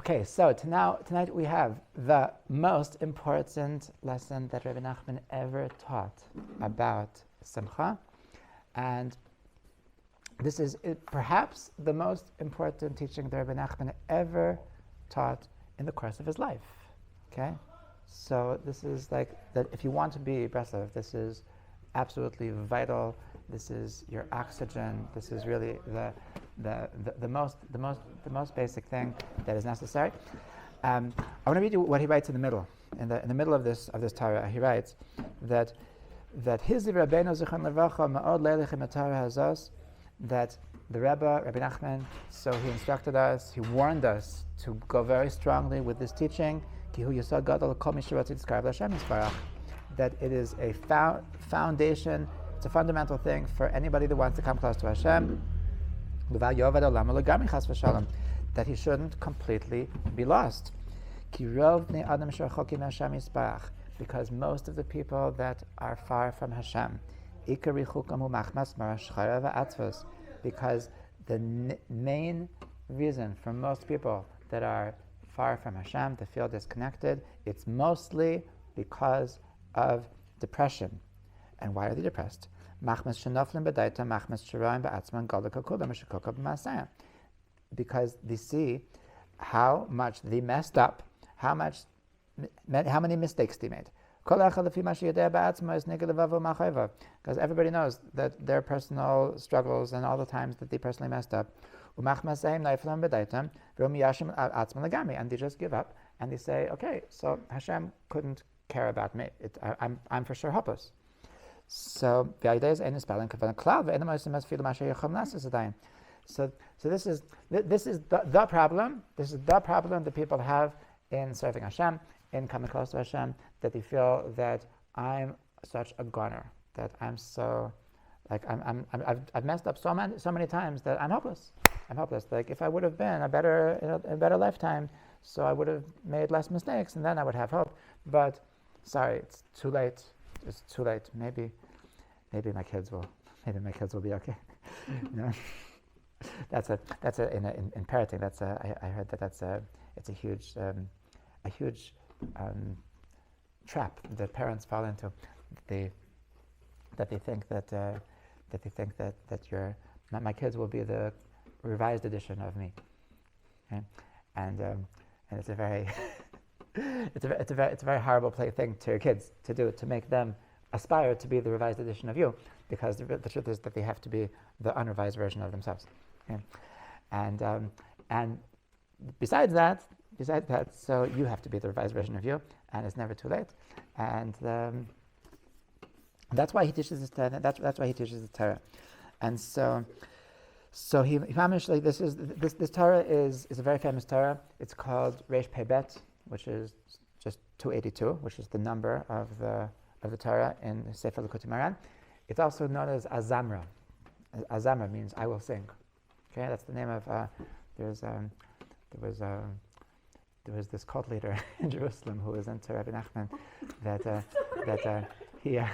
Okay, so tonight we have the most important lesson that Rebbe Nachman ever taught about Simcha, and this is perhaps the most important teaching that Rebbe Nachman ever taught in the course of his life. Okay, so this is like that. If you want to be Breslov, this is absolutely vital. This is your oxygen. This is really the most basic thing that is necessary. I want to read you what he writes in the middle. In the middle of this Torah, he writes that Hes Able that the Rebbe Nachman, so he instructed us, he warned us to go very strongly with this teaching, that it is a foundation, it's a fundamental thing for anybody that wants to come close to Hashem, that he shouldn't completely be lost. Because most of the people that are far from Hashem, because the main reason for most people that are far from Hashem to feel disconnected, it's mostly because of depression. And why are they depressed? Because they see how much they messed up, how many mistakes they made. Because everybody knows that their personal struggles and all the times that they personally messed up, and they just give up and they say, okay, so Hashem couldn't care about me. I'm for sure hopeless. So this is the problem. This is the problem that people have in serving Hashem, in coming close to Hashem, that they feel that I'm such a goner, that I'm so, like I've messed up so many times that I'm hopeless. I'm hopeless. Like if I would have been a better lifetime, so I would have made less mistakes, and then I would have hope. But sorry, it's too late. It's too late. Maybe my kids will be okay. You know? That's in parenting. I heard it's a huge trap that parents fall into. That they think that my kids will be the revised edition of me, okay? And it's a very it's a very horrible thing to your kids to do, to make them aspire to be the revised edition of you, because the truth is that they have to be the unrevised version of themselves. Okay? And besides that, so you have to be the revised version of you, and it's never too late. And that's why he teaches this Torah. That's why he teaches the Torah. And so he like this Torah is a very famous Torah. It's called Reish Pei Bet, which is just 282, which is the number of the Torah in Sefer Likutei Moharan. It's also known as Azamra. Azamra means I will sing. Okay, that's the name of. There was this cult leader in Jerusalem who was into Rebbe Nachman, he had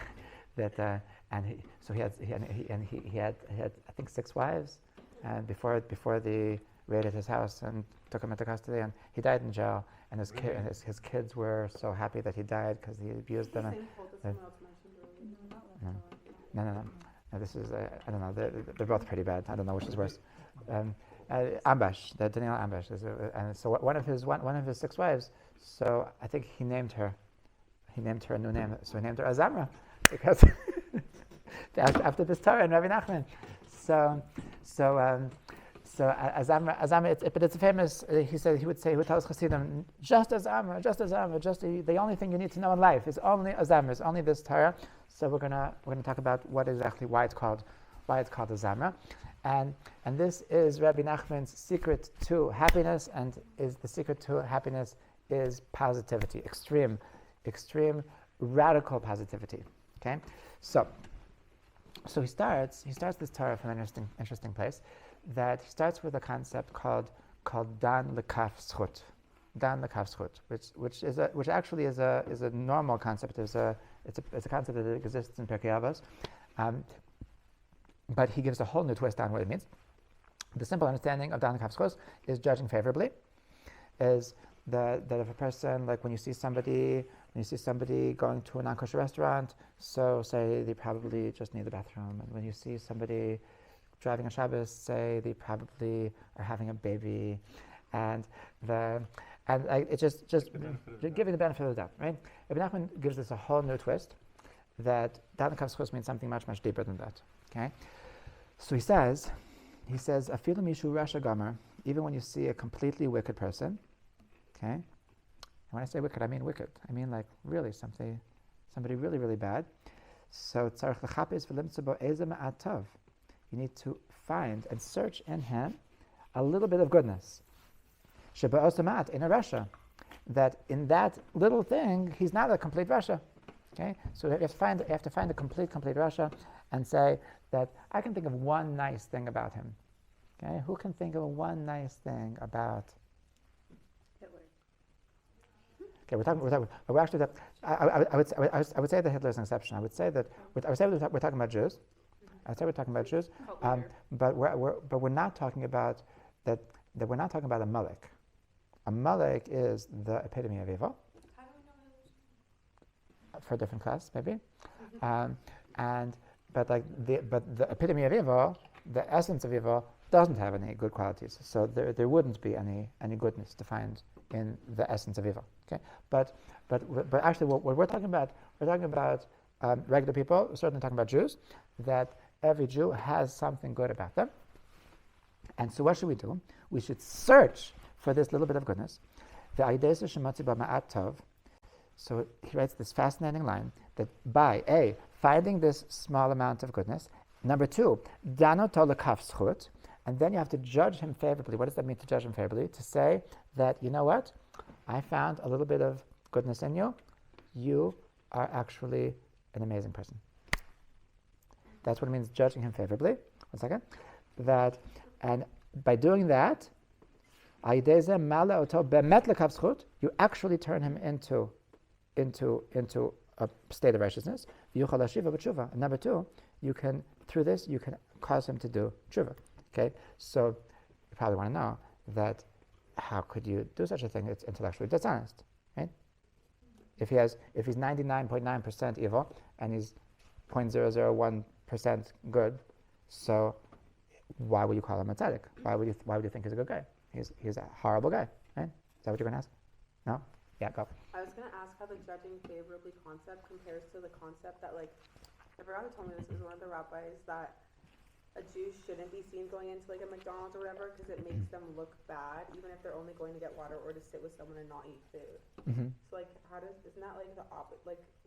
I think 6 wives, and before they raided his house and took him into custody, and he died in jail. And his kids were so happy that he died because he abused them. No. This is I don't know. They're both pretty bad. I don't know which is worse. Ambash, the Daniel Ambash, and so one of his 6 wives. So I think he named her a new name. So he named her Azamra because after this Torah and Rebbe Nachman. So Azamra, but it's a famous. He would tell us Chassidim, just Azamra. The only thing you need to know in life is only Azamra. It's only this Torah. So we're gonna talk about why it's called Azamra, and this is Rabbi Nachman's secret to happiness, and is the secret to happiness is positivity, extreme, radical positivity. Okay, so he starts this Torah from an interesting place. That he starts with a concept called Dan Lekaf Zchut, which actually is a normal concept. It's a concept that exists in Pirkei Avos, but he gives a whole new twist on what it means. The simple understanding of Dan Lekaf Zchut is judging favorably, is that if a person, like when you see somebody going to a non-kosher restaurant, so say they probably just need the bathroom. And when you see somebody driving on Shabbos, say they probably are having a baby, it's just giving the benefit of the doubt, right? Rebbe Nachman gives this a whole new twist, that Datan Kavschus means something much, much deeper than that. Okay, so he says, Afilu mishu rasha gamer, even when you see a completely wicked person. Okay, and when I say wicked, I mean wicked. I mean like really somebody really, really bad. So tzarich lechapes v'limtzu bo eze ma'at tov. You need to find and search in him a little bit of goodness. Sheba osamat in a rasha, that in that little thing he's not a complete rasha. Okay, so you have to find a complete rasha, and say that I can think of one nice thing about him. Okay, who can think of one nice thing about Hitler? Okay, we're actually. I would say that Hitler is an exception. I would say we're talking about Jews. I'd say we're talking about Jews, but we're not talking about that. That we're not talking about a Malek. A Malek is the epitome of evil. How do we know that? For a different class, maybe, but the epitome of evil, the essence of evil, doesn't have any good qualities. So there wouldn't be any goodness to find in the essence of evil. Okay, but actually, what we're talking about, regular people. We're certainly talking about Jews. That every Jew has something good about them. And so, what should we do? We should search for this little bit of goodness. So he writes this fascinating line that by A, finding this small amount of goodness, number two, dano tolakaf schut, and then you have to judge him favorably. What does that mean to judge him favorably? To say that, you know what, I found a little bit of goodness in you. You are actually an amazing person. That's what it means, judging him favorably. 1 second. And by doing that, you actually turn him into a state of righteousness. And number two, through this you can cause him to do tshuva. Okay, so you probably want to know that how could you do such a thing? It's intellectually dishonest, right? If he's 99.9% evil and he's 0.001% good, so why would you call him a tzaddik? Why would you think he's a good guy? He's a horrible guy, right? Is that what you're going to ask? No? Yeah, go. I was going to ask how the judging favorably concept compares to the concept that, like, I forgot who told me this, was one of the rabbis, that a Jew shouldn't be seen going into, like, a McDonald's or whatever because it makes them look bad, even if they're only going to get water or to sit with someone and not eat food. Mm-hmm. So, like, isn't that, like,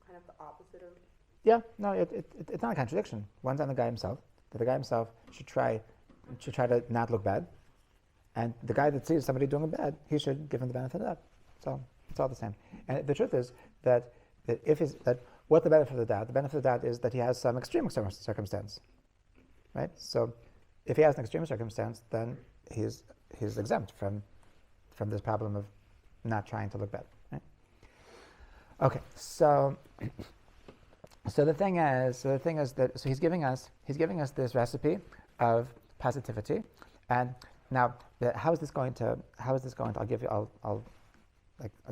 kind of the opposite of... Yeah, no, it's not a contradiction. One's on the guy himself, that the guy himself should try to not look bad. And the guy that sees somebody doing bad, he should give him the benefit of that. So it's all the same. And the truth is that what the benefit of the doubt? The benefit of the doubt is that he has some extreme circumstance, right? So if he has an extreme circumstance, then he's exempt from this problem of not trying to look bad. Right? Okay, so the thing is that he's giving us this recipe of positivity, and now how is this going to? I'll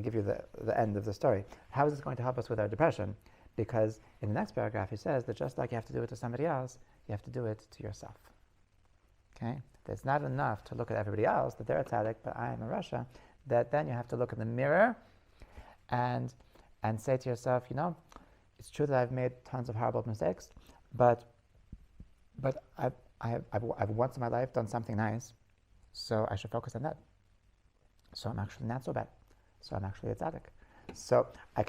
give you the end of the story. How is this going to help us with our depression? Because in the next paragraph he says that just like you have to do it to somebody else, you have to do it to yourself. Okay, that it's not enough to look at everybody else that they're a tzaddik, but I am a rasha. That then you have to look in the mirror, and say to yourself, you know, it's true that I've made tons of horrible mistakes, but I've once in my life done something nice, so I should focus on that. So I'm actually not so bad. So I'm actually a tzaddik. So I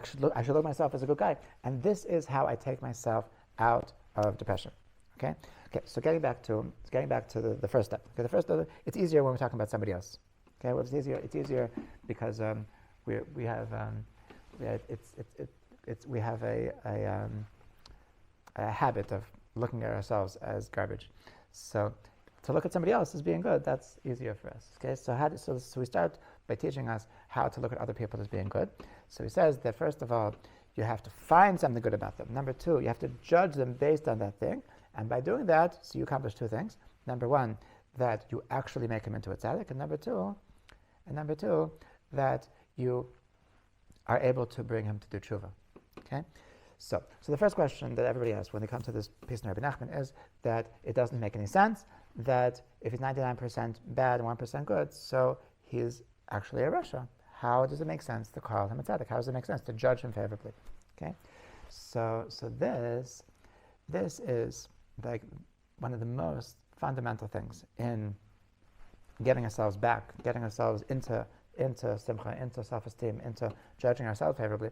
should look at myself as a good guy, and this is how I take myself out of depression. Okay. So getting back to the first step. Okay, the first step, it's easier when we're talking about somebody else. Okay, well, it's easier because we have a habit of looking at ourselves as garbage. So to look at somebody else as being good, that's easier for us. Okay, so we start by teaching us how to look at other people as being good. So he says that first of all, you have to find something good about them. Number two, you have to judge them based on that thing. And by doing that, so you accomplish two things. Number one, that you actually make him into a tzaddik. And number two, And number two, that you are able to bring him to do tshuva. Okay? So the first question that everybody asks when they come to this piece in Rebbe Nachman is that it doesn't make any sense that if he's 99% bad and 1% good, so he's actually a rasha. How does it make sense to call him a tzaddik? How does it make sense to judge him favorably? Okay? So this is like one of the most fundamental things in getting ourselves back, getting ourselves into simcha, into self-esteem, into judging ourselves favorably,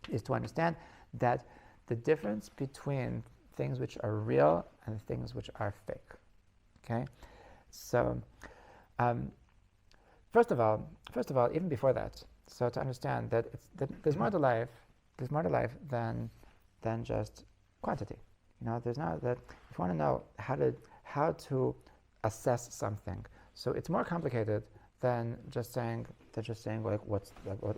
is to understand that the difference between things which are real and things which are fake. Okay, so first of all, even before that, so to understand that there's more to life than just quantity. There's not that. If you want to know how to assess something, so it's more complicated than just saying like what you're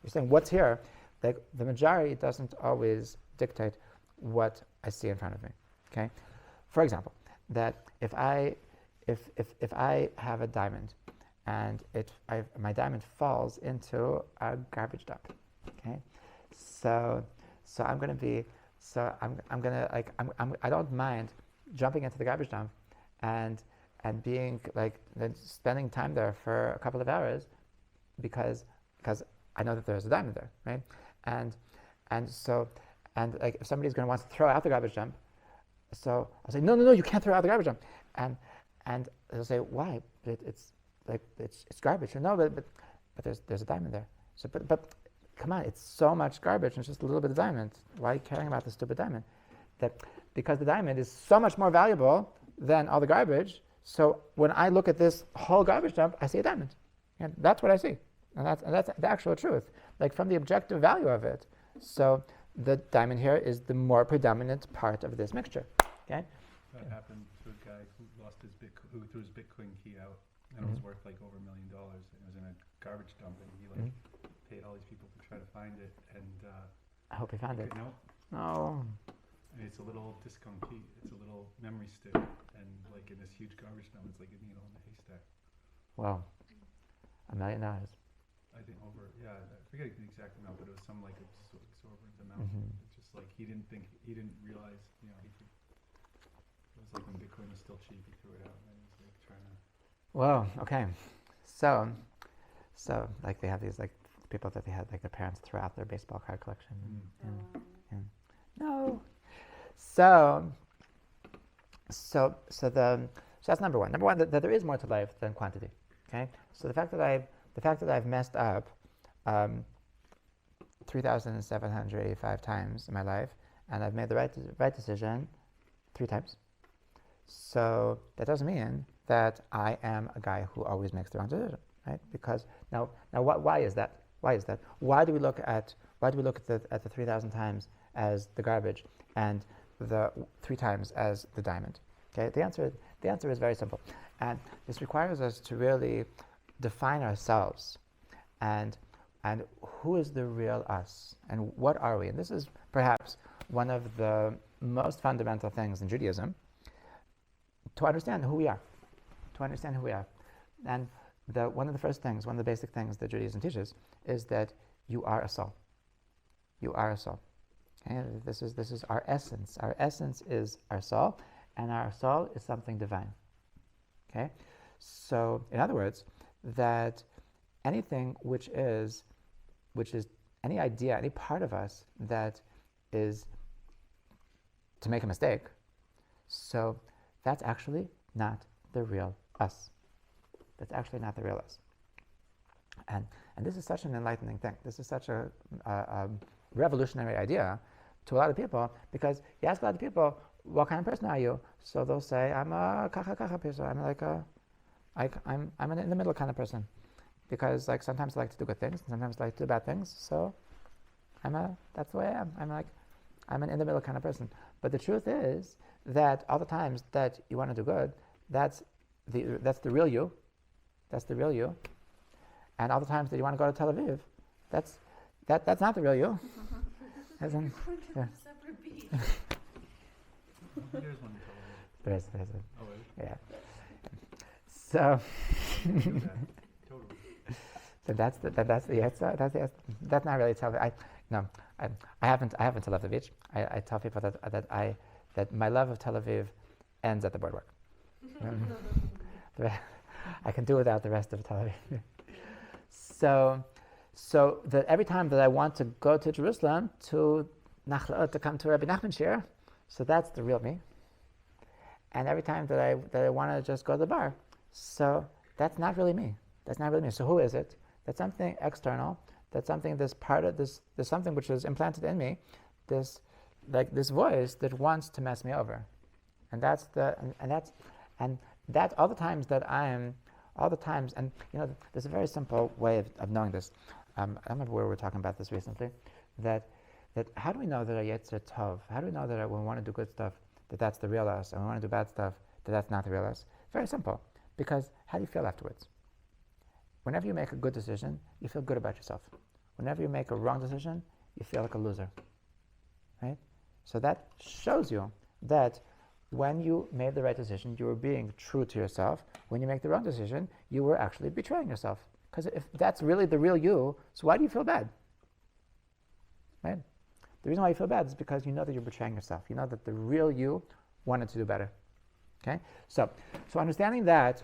saying. What's here? Like the majority doesn't always dictate what I see in front of me. Okay, for example, that if I have a diamond and my diamond falls into a garbage dump. Okay, so I don't mind jumping into the garbage dump and being like then spending time there for a couple of hours because I know that there's a diamond there, right? And like if somebody's going to want to throw out the garbage dump, so I'll say no, you can't throw out the garbage dump, and they'll say why? It's garbage. No, but there's a diamond there. So but come on, it's so much garbage and it's just a little bit of diamond. Why are you caring about the stupid diamond? Because the diamond is so much more valuable than all the garbage. So when I look at this whole garbage dump, I see a diamond. And that's what I see. And that's the actual truth. Like from the objective value of it. So the diamond here is the more predominant part of this mixture. Okay? That happened to a guy who who threw his Bitcoin key out and it was worth like over $1 million and it was in a garbage dump and he paid all these people to try to find it and I hope he found it. No. Oh. And it's a little discount key. It's a little memory stick and like in this huge garbage dump it's like a needle in a haystack. Wow. $1 million. I think I forget the exact amount, but it was some like exorbitant amount. It's just like he didn't realize, it was like when Bitcoin was still cheap, he threw it out and he was like trying to. Well, okay. So like they have these like people that they had like their parents throw out their baseball card collection. No. So that's number one. Number one, that there is more to life than quantity. Okay. So the fact that I've messed up 3,785 times in my life, and I've made the right decision 3 times. So that doesn't mean that I am a guy who always makes the wrong decision, right? Because now, why is that? Why do we look at the 3,000 times as the garbage and the 3 times as the diamond? Okay, the answer is very simple, and this requires us to really define ourselves and who is the real us and what are we? And this is perhaps one of the most fundamental things in Judaism, to understand who we are. And one of the first things, one of the basic things that Judaism teaches is that you are a soul. You are a soul. Okay? This is our essence. Our essence is our soul, and our soul is something divine. Okay? So, in other words, that anything which is any idea, any part of us that is to make a mistake, so that's actually not the real us. That's actually not the real us. And this is such an enlightening thing. This is such a revolutionary idea to a lot of people, because you ask a lot of people, what kind of person are you? So they'll say, I'm a kacha person. I'm like I'm an in the middle kind of person, because like sometimes I like to do good things, and sometimes I like to do bad things. So that's the way I am. I'm an in the middle kind of person. But the truth is that all the times that you want to do good, that's the real you. That's the real you. And all the times that you want to go to Tel Aviv, that's not the real you. As in, yeah. Separate beach. There's one in Tel Aviv. There's Oh, really? yeah. So Totally. That's the Yetzirah. That's not really Tel Aviv. I happen to love the beach. I tell people that my love of Tel Aviv ends at the boardwalk. I can do without the rest of Tel Aviv. So that every time that I want to go to Jerusalem to come to Rebbe Nachmans shir, so that's the real me. And every time that I want to just go to the bar, so that's not really me. That's not really me. So who is it? That's something external. That's something that's part of this. There's something which is implanted in me. This voice that wants to mess me over, and that's all the times that and there's a very simple way of knowing this. I don't remember where we were talking about this recently. That how do we know that our Yetzer Tov? How do we know that when we want to do good stuff, that's the real us, and when we want to do bad stuff, that's not the real us? Very simple. Because how do you feel afterwards? Whenever you make a good decision, you feel good about yourself. Whenever you make a wrong decision, you feel like a loser. Right? So that shows you that when you made the right decision, you were being true to yourself. When you make the wrong decision, you were actually betraying yourself. Because if that's really the real you, so why do you feel bad? Right? The reason why you feel bad is because you know that you're betraying yourself. You know that the real you wanted to do better. Okay? So understanding that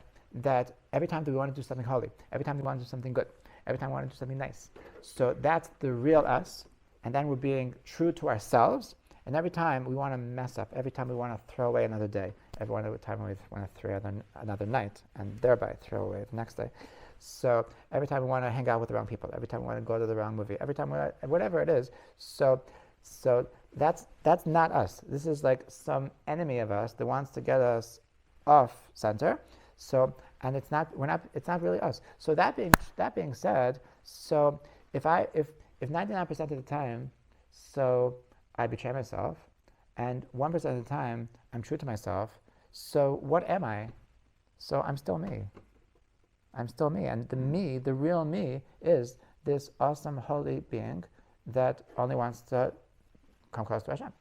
every time that we want to do something holy, every time we want to do something good, every time we want to do something nice, so that's the real us, and then we're being true to ourselves, and every time we want to mess up, every time we want to throw away another day, every time we want to throw another night, and thereby throw away the next day. So every time we want to hang out with the wrong people, every time we want to go to the wrong movie, every time whatever it is, so that's not us. This is like some enemy of us that wants to get us off center. So, and it's not really us. So that being said, so if 99% of the time, so I betray myself, and 1% of the time I'm true to myself, so what am I? So I'm still me. I'm still me, and the real me, is this awesome holy being that only wants to come close to Hashem,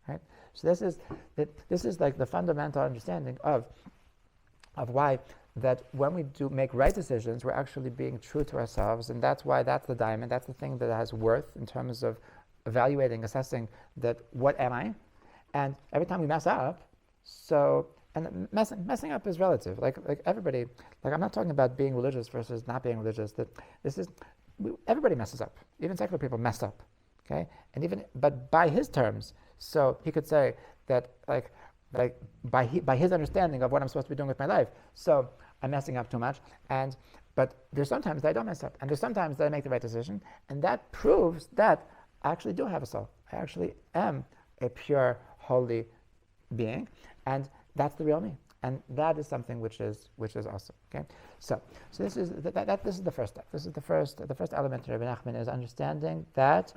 right? So this is like the fundamental understanding of why that when we do make right decisions, we're actually being true to ourselves, and that's why that's the diamond. That's the thing that has worth in terms of evaluating, assessing that what am I, and every time we mess up, so. And messing up is relative. Like everybody. Like I'm not talking about being religious versus not being religious. Everybody messes up. Even secular people mess up. Okay, but by his terms, so he could say that like by his understanding of what I'm supposed to be doing with my life. So I'm messing up too much. But there's sometimes that I don't mess up, and there's sometimes that I make the right decision, and that proves that I actually do have a soul. I actually am a pure, holy being, and that's the real me, and that is something which is awesome. Okay, so this is this is the first step. This is the first element of Rebbe Nachman is understanding that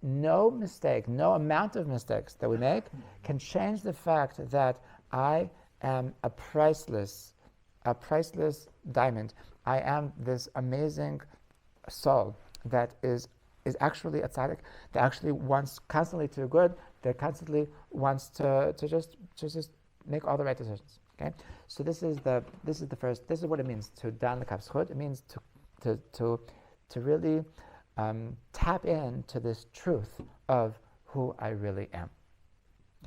no mistake, no amount of mistakes that we make can change the fact that I am a priceless diamond. I am this amazing soul that is actually a tzaddik, that actually wants constantly to do good, that constantly wants to just make all the right decisions. Okay, so this is what it means to dan l'kaf zchut. It means to really tap into this truth of who I really am.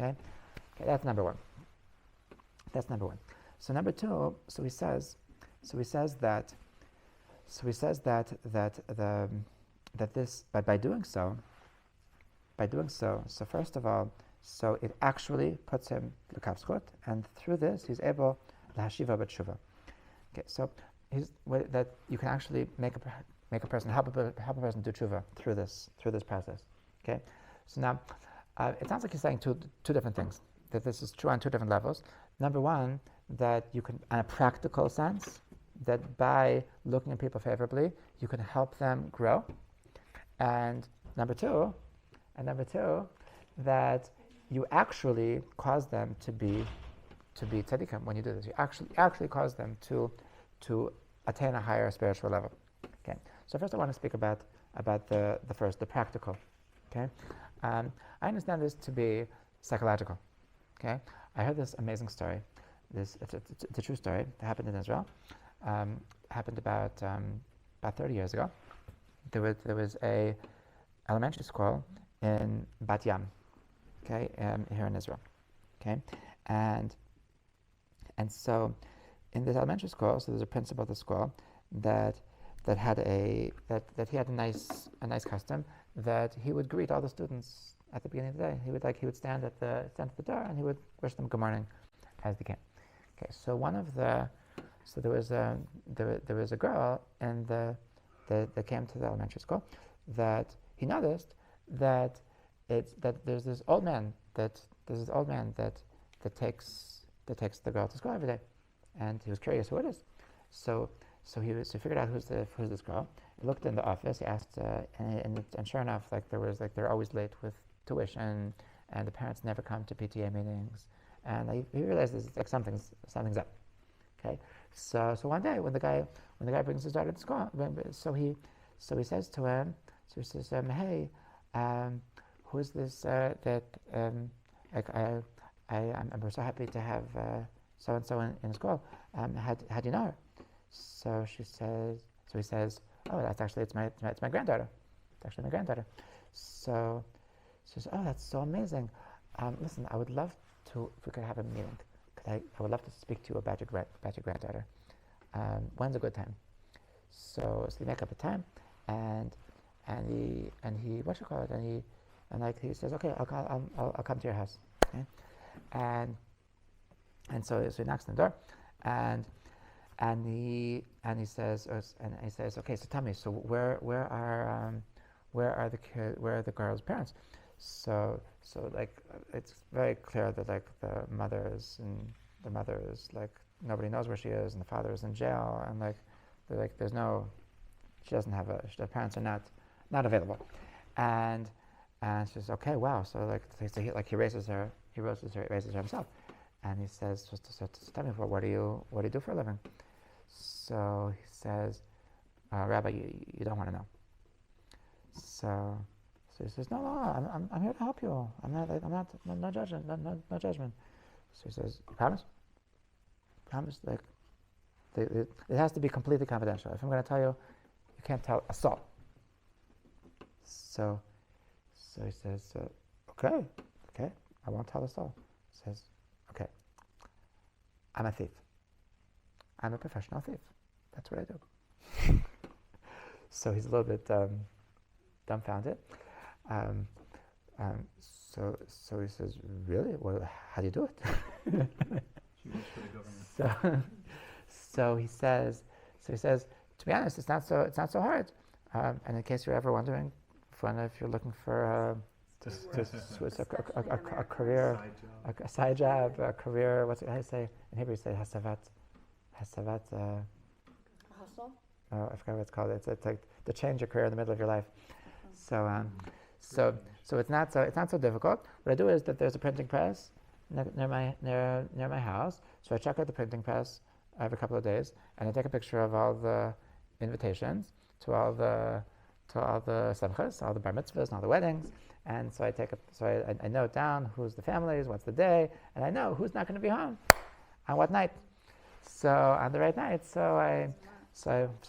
Okay, that's number one. So number two, so he says that by doing so, so first of all, so it actually puts him l'kaf zchut, and through this he's able l'hashiva b'tshuva. Okay, so that you can actually make a person help a person do tshuva through this process. Okay, so now it sounds like he's saying two different things. That this is true on two different levels. Number one, that you can, in a practical sense, that by looking at people favorably, you can help them grow. And number two, that you actually cause them to be tzaddikim when you do this. You actually cause them to attain a higher spiritual level. Okay. So first, I want to speak about the first, the practical. Okay. I understand this to be psychological. Okay. I heard this amazing story. It's a true story that happened in Israel. Happened about about 30 years ago, there was a elementary school in Bat Yam, okay, here in Israel, okay, and so in this elementary school, so there's a principal of the school that had that he had a nice custom that he would greet all the students at the beginning of the day. He would stand at the door and he would wish them good morning as they came. Okay, so there was a girl that came to the elementary school that he noticed that there's this old man that takes the girl to school every day, and he was curious who it is. So he figured out who's this girl. He looked in the office. He asked, and sure enough, they're always late with tuition, and the parents never come to PTA meetings. And he realizes like something's up. Okay, so one day when the guy brings his daughter to school, so he says to him, hey, who's this I'm so happy to have so and so in school. How do you know her? So he says, oh, it's my granddaughter. It's actually my granddaughter. So she says, oh, that's so amazing. Listen, I would love to, if we could have a meeting. I would love to speak to you about your granddaughter. When's a good time? So they make up a time, and he what you call it? And he says, okay, I'll come to your house. Okay? And so he knocks on the door, and he says, okay, so tell me, so where are the girl's parents? So it's very clear that like the mother is like nobody knows where she is, and the father is in jail, and the parents are not available, and she says, okay, wow. So he raises her himself, and he says, so tell me, what do you do for a living? So he says, Rabbi, you don't want to know. So he says, no, I'm here to help you. No judgment. So he says, you promise? Promise? It has to be completely confidential. If I'm going to tell you, you can't tell a soul. So he says, okay, I won't tell a soul. He says, okay, I'm a thief. I'm a professional thief. That's what I do. So he's a little bit dumbfounded. So he says, really? Well, how do you do it? She works for the government. So he says, to be honest, it's not so hard. And in case you're ever wondering, if you're looking for a career, a side job, a career, how do you say in Hebrew? You say hasavat. Hustle? Oh, I forgot what it's called. It's like to change your career in the middle of your life. So it's not so difficult. What I do is that there's a printing press near my house. So I check out the printing press every couple of days, and I take a picture of all the invitations to all the simchas, all the bar mitzvahs, and all the weddings. And so I note down who's the families, what's the day, and I know who's not going to be home on what night. So on the right night, so I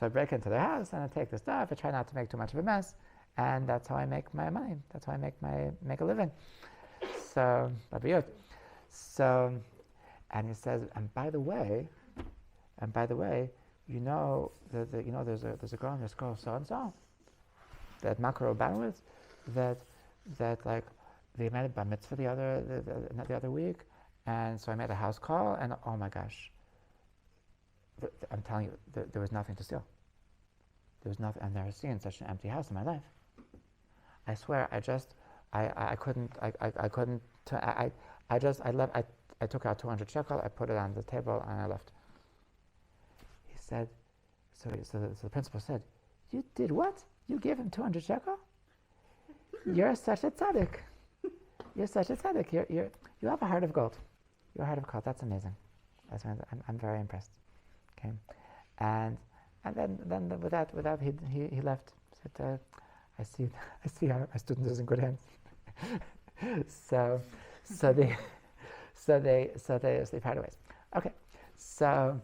break into their house and I take the stuff. I try not to make too much of a mess, and that's how I make my money. That's how I make a living. So that'd be it. So, and he says, and by the way, you know, there's a girl in your school, so and so, that Makar Obanowitz, that like they made a bar mitzvah the other week, and so I made a house call, and oh my gosh, I'm telling you, there was nothing to steal. There was nothing. I've never seen such an empty house in my life. I swear, I took out 200 shekel, I put it on the table, and I left. He said, so the principal said, you did what? You gave him 200 shekel? You're such a tzaddik. You're such a tzaddik. You have a heart of gold. You're a heart of gold. That's amazing. I'm very impressed. Okay, and then with that he left. Said, I see my student is in good hands. so they parted ways. Okay, so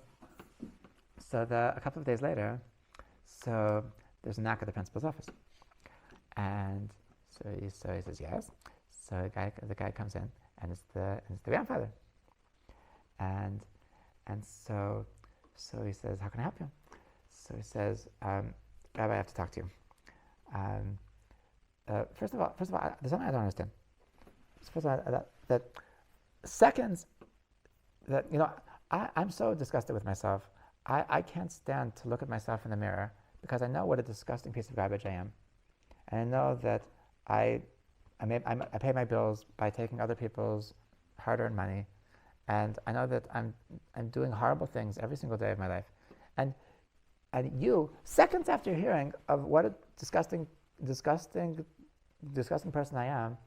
a couple of days later, So there's a knock at the principal's office. And so he says, yes. So the guy comes in, and it's the grandfather. And so he says, how can I help you? So he says, Rabbi, I have to talk to you. First of all, there's something I don't understand. First of all, that seconds that, I'm so disgusted with myself. I can't stand to look at myself in the mirror because I know what a disgusting piece of garbage I am. And I know that I pay my bills by taking other people's hard-earned money. And I know that I'm doing horrible things every single day of my life. And you, seconds after hearing of what a disgusting person I am,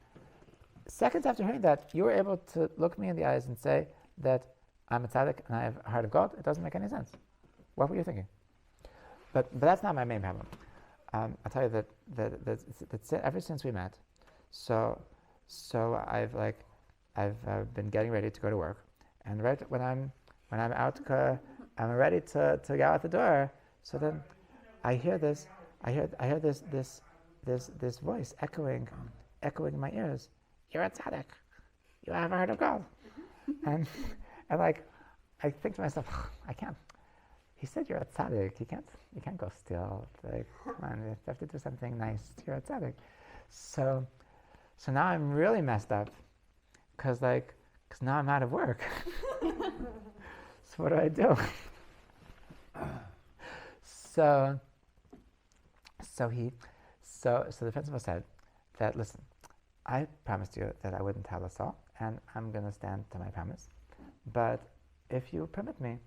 seconds after hearing that, you were able to look me in the eyes and say that I'm a tzaddik and I have a heart of gold. It doesn't make any sense. What were you thinking? But that's not my main problem. I'll tell you that ever since we met, so I've been getting ready to go to work, and right when I'm out, I'm ready to go out the door. So then I hear this voice echoing in my ears. You're a tzaddik. You have a heart of gold. and I think to myself, I can't. He said you're a tzaddik. You can't go steal. Come on, you have to do something nice. You're a tzaddik. So now I'm really messed up, because now I'm out of work. So what do I do? So the principal said that, listen, I promised you that I wouldn't tell us all, and I'm going to stand to my promise. But if you permit me,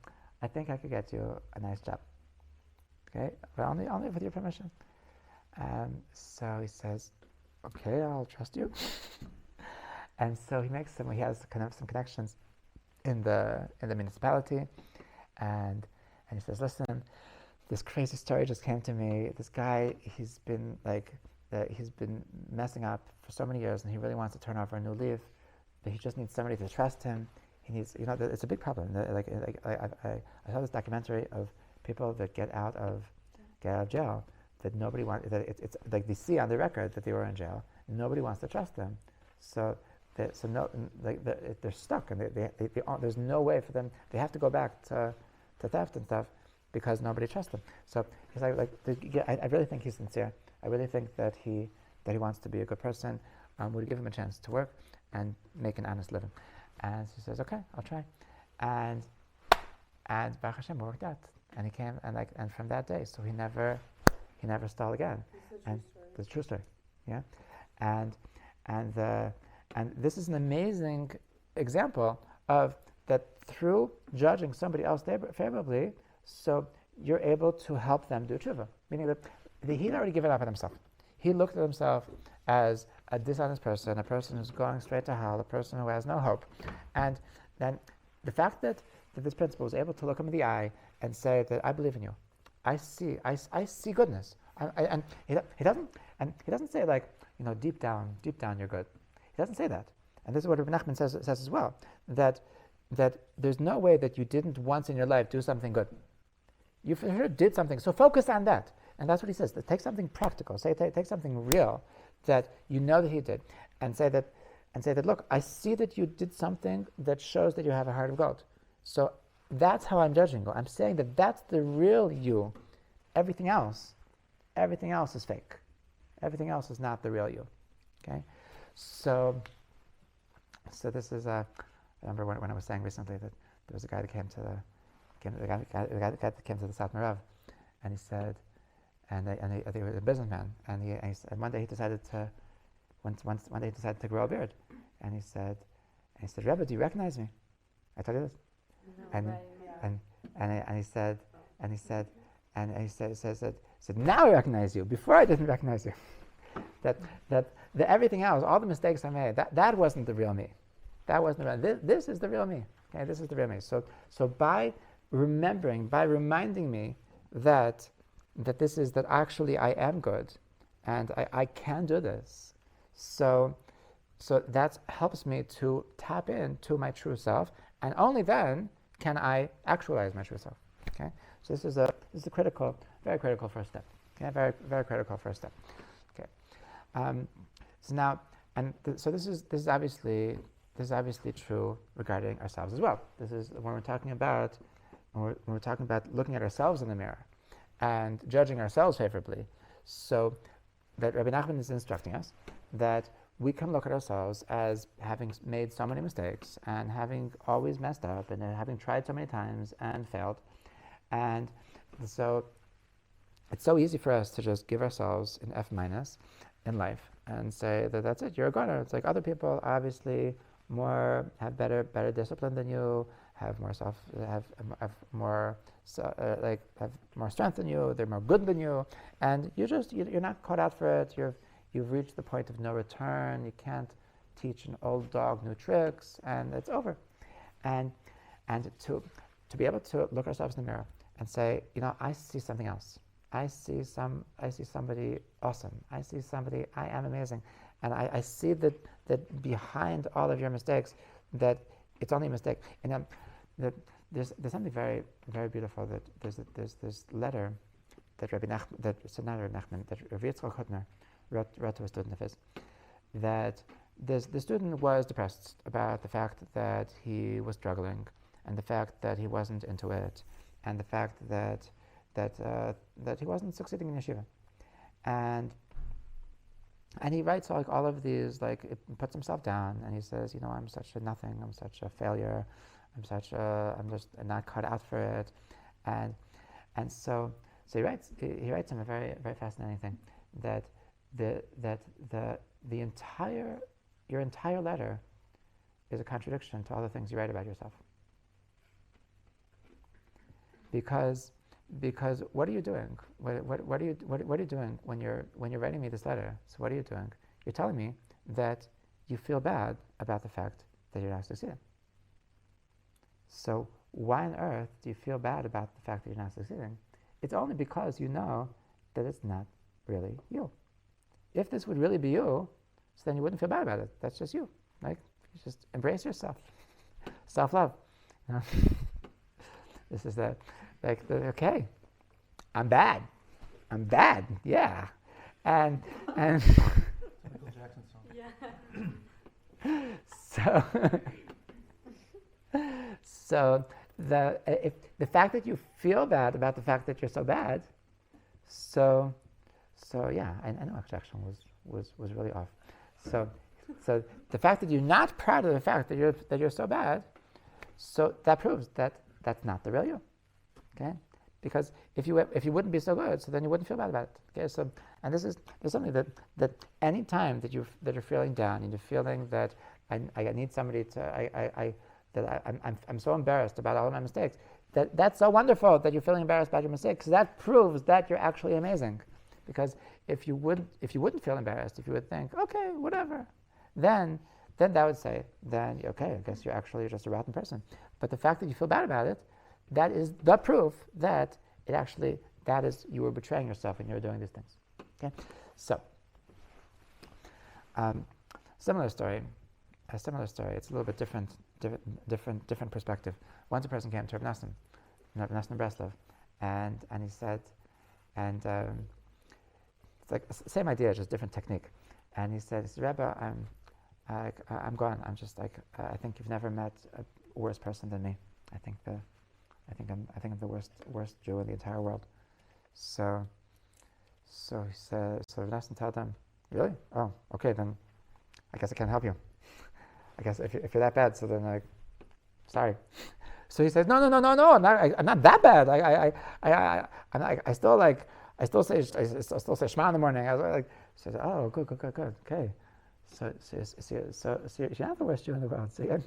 I think I could get you a nice job. Okay, but only with your permission. So he says, okay, I'll trust you. And so he has kind of some connections in the municipality, and he says, listen, this crazy story just came to me. This guy, he's been messing up for so many years, and he really wants to turn over a new leaf, but he just needs somebody to trust him. He needs, it's a big problem. I saw this documentary of people that get out of jail that nobody wants. That it's like they see on the record that they were in jail. And nobody wants to trust them, they're stuck, and there's no way for them. They have to go back to theft and stuff because nobody trusts them. So he's I really think he's sincere. I really think that he wants to be a good person. Would give him a chance to work and make an honest living. And she says, okay, I'll try. And Baruch Hashem worked out. And he came, and from that day, so he never stole again. It's a true story. Yeah, and this is an amazing example of that through judging somebody else favorably, so you're able to help them do tshuva. Meaning that he'd already given up on himself. He looked at himself as a dishonest person, a person who's going straight to hell, a person who has no hope. And then the fact that this principal was able to look him in the eye and say that I believe in you, I see goodness. And he doesn't say deep down you're good. He doesn't say that. And this is what Rebbe Nachmans says as well, that there's no way that you didn't once in your life do something good. You for sure did something, so focus on that. And that's what he says, that take something practical, take something real that you know that he did, and say that, look, I see that you did something that shows that you have a heart of gold. So that's how I'm judging you. I'm saying that that's the real you. Everything else is fake. Everything else is not the real you. Okay? So this is I remember when I was saying recently that there was a guy that came to the South Marav, and he said, and he was a businessman, and one day he decided to grow a beard, and he said, Rebbe, do you recognize me? I told you this. No, and he said, now I recognize you. Before I didn't recognize you. that everything else, all the mistakes I made, that wasn't the real me. That wasn't the real. This is the real me. Okay, this is the real me. So by reminding me that actually I am good, and I can do this. So that helps me to tap into my true self, and only then can I actualize my true self. Okay, so this is a critical very critical first step. Okay, very, very critical first step. Okay, so now, so this is obviously true regarding ourselves as well. This is when we're talking about looking at ourselves in the mirror and judging ourselves favorably. So that Rabbi Nachman is instructing us that we can look at ourselves as having made so many mistakes and having always messed up and having tried so many times and failed. And so it's so easy for us to just give ourselves an F- in life and say that that's it, you're a goner. It's like other people obviously have better discipline than you, have more strength than you, they're more good than you, and you're not caught out for it. You've reached the point of no return. You can't teach an old dog new tricks, and it's over. And to be able to look ourselves in the mirror and say, I see something else. I see somebody awesome. I see somebody, I am amazing. And I see that behind all of your mistakes, that it's only a mistake. And there's something very, very beautiful. That there's this letter that Rabbi Nachman, that Rabbi Yitzchak Hutner wrote to a student of his, that the student was depressed about the fact that he was struggling, and the fact that he wasn't into it, and the fact that he wasn't succeeding in yeshiva, and he writes all of these, it puts himself down, and he says, I'm such a nothing, I'm such a failure, I'm just not cut out for it, and so he writes him a very, very fascinating thing, that your entire letter is a contradiction to all the things you write about yourself. Because what are you doing? What are you doing when you're writing me this letter? So what are you doing? You're telling me that you feel bad about the fact that you're not succeeding. So why on earth do you feel bad about the fact that you're not succeeding? It's only because you know that it's not really you. If this would really be you, so then you wouldn't feel bad about it. That's just you. You just embrace yourself. Self-love. This is okay, I'm bad, yeah. And Michael Jackson song. Yeah. So the fact that you feel bad about the fact that you're so bad, so yeah, I know Michael Jackson was really off. So the fact that you're not proud of the fact that you're so bad, so that proves that that's not the real you. Okay, because if you wouldn't be so good, so then you wouldn't feel bad about it. Okay, so and there's something that any time that you're feeling down and you're feeling that I need somebody to I'm so embarrassed about all of my mistakes, that's so wonderful that you're feeling embarrassed about your mistakes, because that proves that you're actually amazing. Because if you wouldn't feel embarrassed, if you would think, okay, whatever, then that would say, then okay, I guess you're actually just a rotten person. But the fact that you feel bad about it, that is the proof that you were betraying yourself when you were doing these things. Okay, so similar story. It's a little bit different perspective. Once a person came to Rebbe Nassim Breslov, and he said, and it's like same idea, just different technique. And he said, Rebbe, I'm gone. I'm just I think you've never met a worse person than me. I think I'm the worst Jew in the entire world. So he said, so Nassim told them, really? Oh, okay, then I guess I can't help you. I guess if you're that bad, so then sorry. So he says, no, I'm not that bad. I still say Shema in the morning. I was says, oh, good, okay. So you're not the worst Jew in the world. So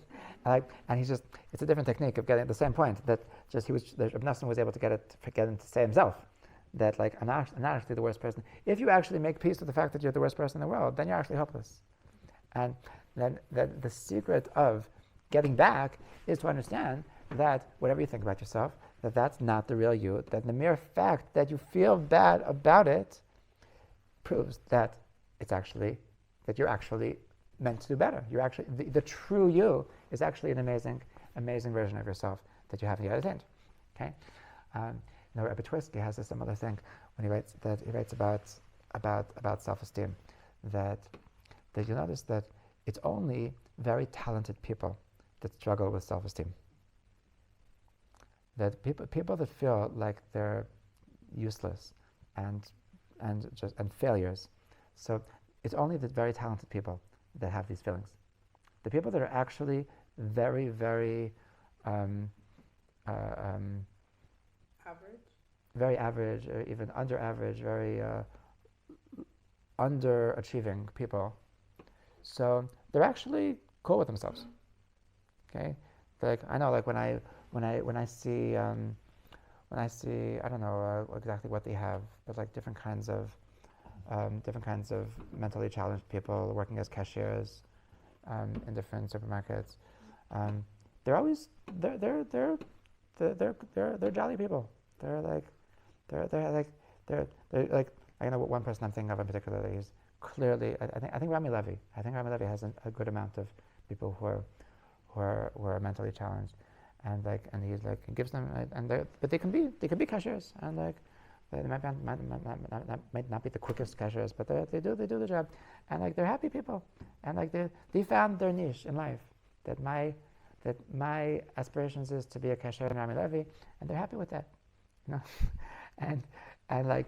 and he's just, it's a different technique of getting at the same point, that just Rebbe Nassim was able to get him to say himself that I'm not actually the worst person. If you actually make peace with the fact that you're the worst person in the world, then you're actually hopeless. And then the secret of getting back is to understand that whatever you think about yourself, that's not the real you, that the mere fact that you feel bad about it proves that you're actually meant to do better. You're actually, the true you is actually an amazing version of yourself that you haven't yet attained. Okay? Rebbe Tversky has a similar thing when he writes about self-esteem, that you notice that it's only very talented people that struggle with self-esteem. That people that feel like they're useless and failures. So it's only the very talented people that have these feelings. The people that are actually very, very very average, or even under average, very underachieving people. So they're actually cool with themselves. Okay, like I know, like when I see I don't know exactly what they have, but like different kinds of mentally challenged people working as cashiers in different supermarkets. They're always they're jolly people. They're like I know what one person I'm thinking of in particular. He's clearly I think Rami Levy. I think Rami Levy has a good amount of people who are mentally challenged, and he's like he gives them but they can be cashiers, and like they might not be the quickest cashiers, but they do the job, and like they're happy people, and like they found their niche in life. That my aspirations is to be a cashier in Rami Levy, and they're happy with that, you know, and they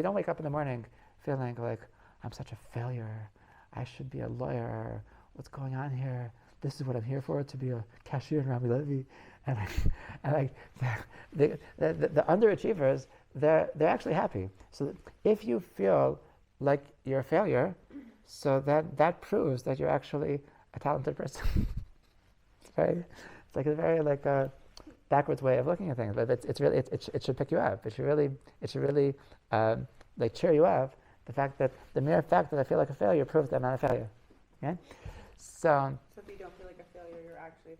don't wake up in the morning feeling like I'm such a failure. I should be a lawyer. What's going on here? This is what I'm here for, to be a cashier in Rami Levy. And the underachievers, they're actually happy. So if you feel like you're a failure, so that proves that you're actually a talented person. It's like a very backwards way of looking at things, but it should pick you up. It should really cheer you up. The mere fact that I feel like a failure proves that I'm not a failure. Okay? So if you don't feel like a failure, you're actually a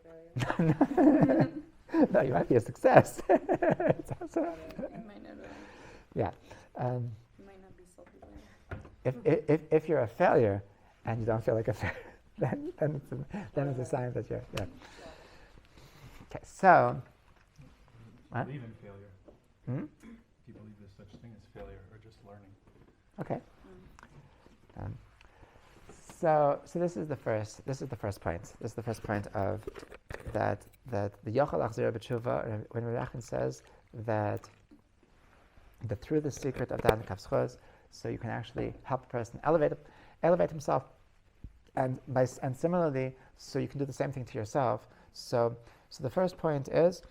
failure. No, you might be a success. It's awesome. You might not be. Yeah. You might not be self-aware. If you're a failure and you don't feel like a failure, then it's a sign that you're. Yeah. Okay. So. What? Believe in failure. Hmm? Do you believe there's such thing as failure or just learning? Okay. So this is the first point. This is the first point of that the Yochel Achzir B'Tshuva, when Nachmans says that through the secret of Dan Kavschos, so you can actually help a person elevate himself, and similarly, so you can do the same thing to yourself. So the first point is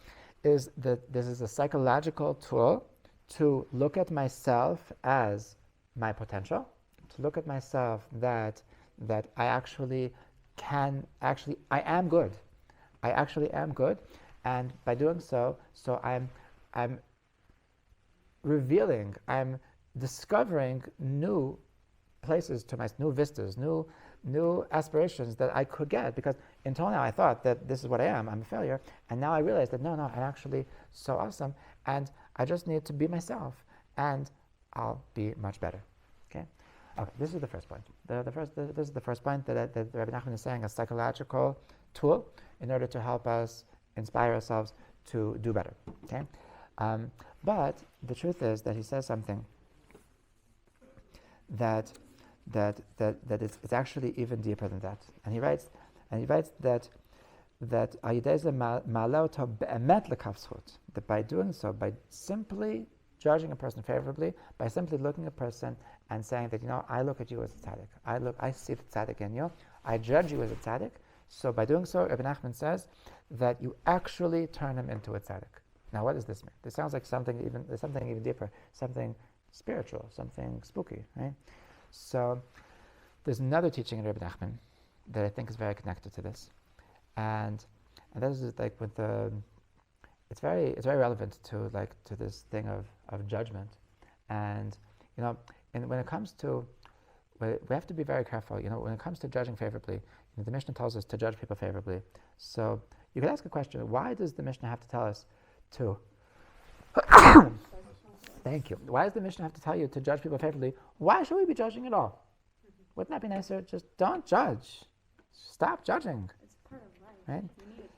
that this is a psychological tool to look at myself as my potential, to look at myself that I actually I am good. I actually am good, and by doing so I'm revealing, I'm discovering new places to my new vistas, new aspirations that I could get, because until now I thought that this is what I am, I'm a failure, and now I realize that no, I'm actually so awesome, and I just need to be myself, and I'll be much better. Okay, this is the first point. This is the first point that Rebbe Nachman is saying, a psychological tool in order to help us inspire ourselves to do better. Okay, but the truth is that he says something that it's actually even deeper than that. And he writes that by doing so, by simply judging a person favorably, by simply looking at a person and saying that, I look at you as a tzaddik. I see the tzaddik in you. I judge you as a tzaddik. So by doing so, Rebbe Nachman says that you actually turn him into a tzaddik. Now, what does this mean? This sounds like something even deeper, something spiritual, something spooky, right? So there's another teaching in Rebbe Nachman that I think is very connected to this, and this is like with the. It's very relevant to this thing of judgment, and and when it comes to, we have to be very careful. When it comes to judging favorably, the Mishnah tells us to judge people favorably. So you could ask a question: why does the Mishnah have to tell us to? Thank you. Why does the Mishnah have to tell you to judge people favorably? Why should we be judging at all? Wouldn't that be nicer? Just don't judge. Stop judging. It's part of life. Right? You need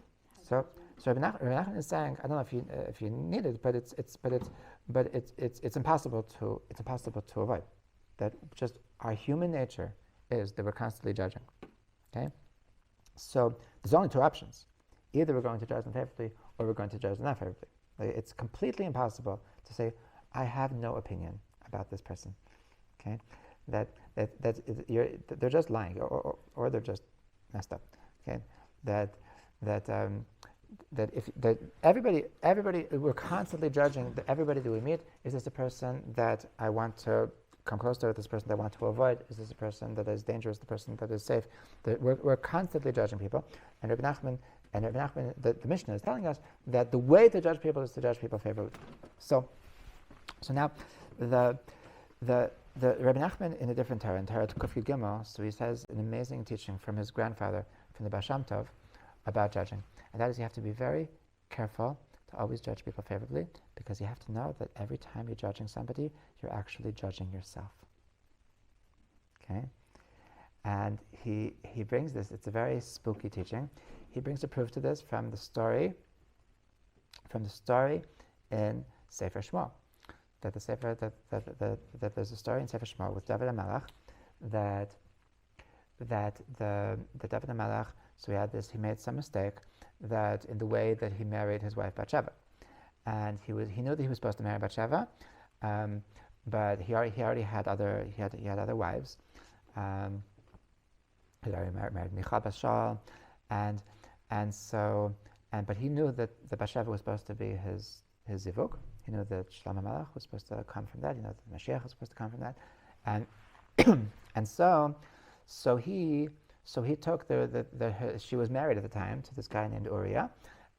So Rebbe Nachman is saying, I don't know if you need it, but it's impossible to avoid. That just our human nature is that we're constantly judging. Okay, so there's only two options: either we're going to judge them favorably, or we're going to judge them not favorably. Like, it's completely impossible to say, I have no opinion about this person. Okay, they're just lying, or they're just messed up. Okay, that everybody we're constantly judging. That everybody that we meet, is this a person that I want to come close to? Is this a person that I want to avoid? Is this a person that is dangerous? The person that is safe? We're constantly judging people. And Rebbe Nachman, the Mishnah is telling us that the way to judge people is to judge people favorably. So now the Rebbe Nachman in a different Torah, in Torah Kuf Yud Gimel, so he says an amazing teaching from his grandfather, from the Baal Shem Tov, about judging. And that is, you have to be very careful to always judge people favorably, because you have to know that every time you're judging somebody, you're actually judging yourself. Okay? And he brings this, it's a very spooky teaching. He brings a proof to this from the story in Sefer Shmuel. That there's a story in Sefer Shmuel with David HaMelech that the David HaMelech, so he made some mistake that in the way that he married his wife Bathsheba, and he knew that he was supposed to marry Bathsheba, but he already had other wives. He already married Michal Bashal, but he knew that the Bathsheba was supposed to be his zivug. He knew that Shlomo Melech was supposed to come from that. He knew that Mashiach was supposed to come from that, and so he took she was married at the time to this guy named Uriah,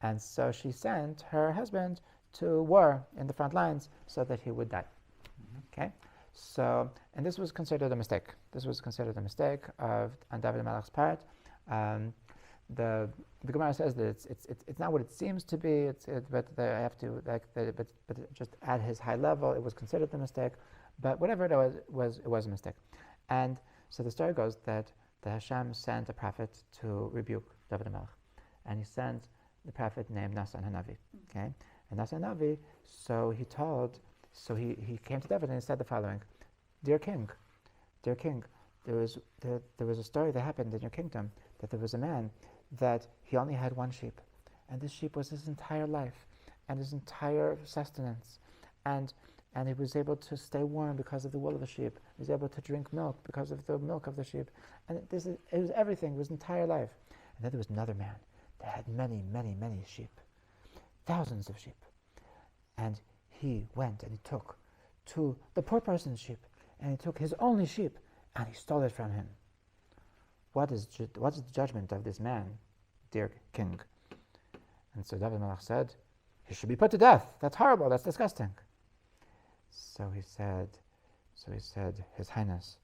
and so she sent her husband to war in the front lines so that he would die. Okay, so, and this was considered a mistake. This was considered a mistake on David HaMelech's part. The Gemara says that it's not what it seems to be. But I have to but just at his high level, it was considered a mistake. But whatever it was a mistake. And so the story goes that the Hashem sent a prophet to rebuke David HaMelech, and he sent the prophet named Nasan Hanavi. Okay, and Nasan Hanavi, he came to David and he said the following: Dear king, there was a story that happened in your kingdom, that there was a man that he only had one sheep, and this sheep was his entire life and his entire sustenance, and he was able to stay warm because of the wool of the sheep. He was able to drink milk because of the milk of the sheep, and it was everything, it was his entire life. And then there was another man that had many, many, many sheep, thousands of sheep, and he went and he took to the poor person's sheep, and he took his only sheep and he stole it from him. What is the judgment of this man, dear king? And so David HaMelech said, he should be put to death. That's horrible. That's disgusting. So he said, His Highness,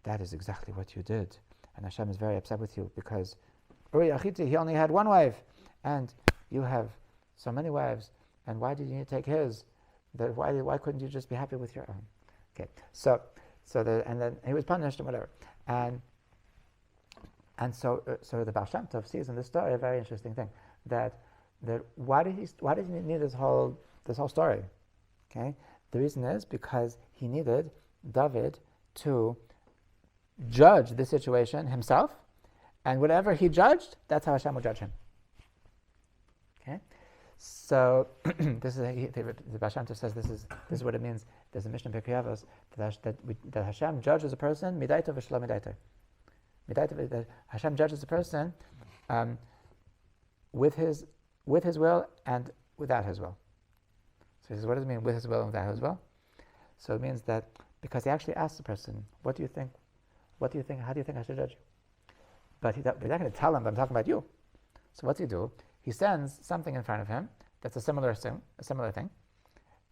that is exactly what you did, and Hashem is very upset with you, because Uriah Achiti, he only had one wife, and you have so many wives, and why did you need to take his? Why couldn't you just be happy with your own? Okay, so then he was punished and whatever, and so the Baal Shem Tov sees in this story a very interesting thing, that why did he need this whole story? Okay, the reason is because he needed David to judge the situation himself, and whatever he judged, that's how Hashem would judge him. Okay, so this is the Baal Shem Tov says this is what it means. There's a Mishnah in Pirkei Avos that Hashem judges a person midaito v'shlo midaito. That Hashem judges a person with his will and without his will. So he says, what does it mean with his will and without his will? So it means that because he actually asks the person, what do you think? How do you think I should judge you? But he's not going to tell him that I'm talking about you. So what's he do? He sends something in front of him that's a similar thing,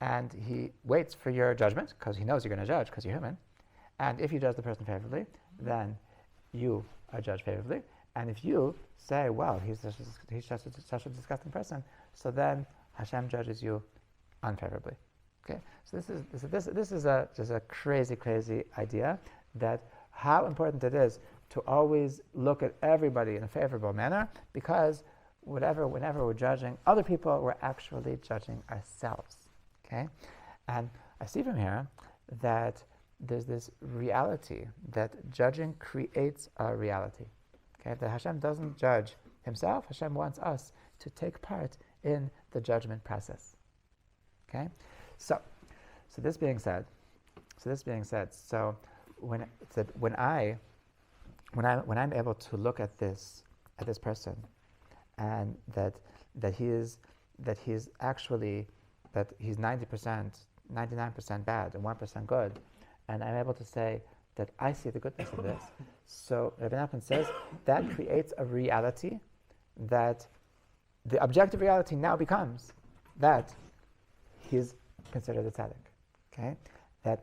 and he waits for your judgment, because he knows you're going to judge, because you're human. And if you judge the person favorably, then you are judged favorably. And if you say, well, he's such a disgusting person, so then Hashem judges you unfavorably. Okay, so this is just a crazy idea, that how important it is to always look at everybody in a favorable manner, because whenever we're judging other people, we're actually judging ourselves. Okay? And I see from here that there's this reality that judging creates a reality. Okay? That Hashem doesn't judge himself. Hashem wants us to take part in the judgment process. Okay? So this being said, so when I'm able to look at this person, and that he's 90%, 99% bad and 1% good, and I'm able to say that I see the goodness of this. So Rebbe Nachman says that creates a reality that the objective reality now becomes that he's considered a tzaddik. Okay, that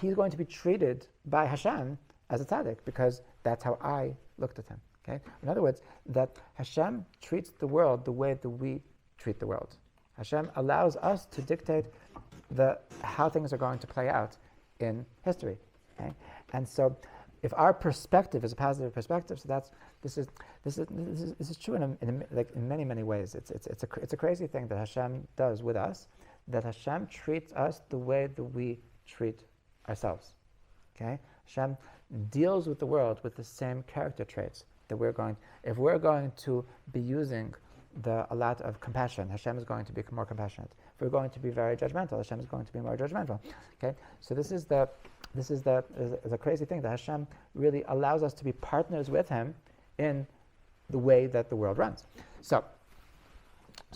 he's going to be treated by Hashem as a tzaddik because that's how I looked at him. Okay, in other words, that Hashem treats the world the way that we treat the world. Hashem allows us to dictate how things are going to play out in history. Okay, and so if our perspective is a positive perspective, so this is true in many ways. It's a crazy thing that Hashem does with us, that Hashem treats us the way that we treat ourselves. Okay, Hashem deals with the world with the same character traits that if we're going to be using a lot of compassion, Hashem is going to be more compassionate. If we're going to be very judgmental, Hashem is going to be more judgmental. Okay, so this is the crazy thing that Hashem really allows us to be partners with Him in the way that the world runs. So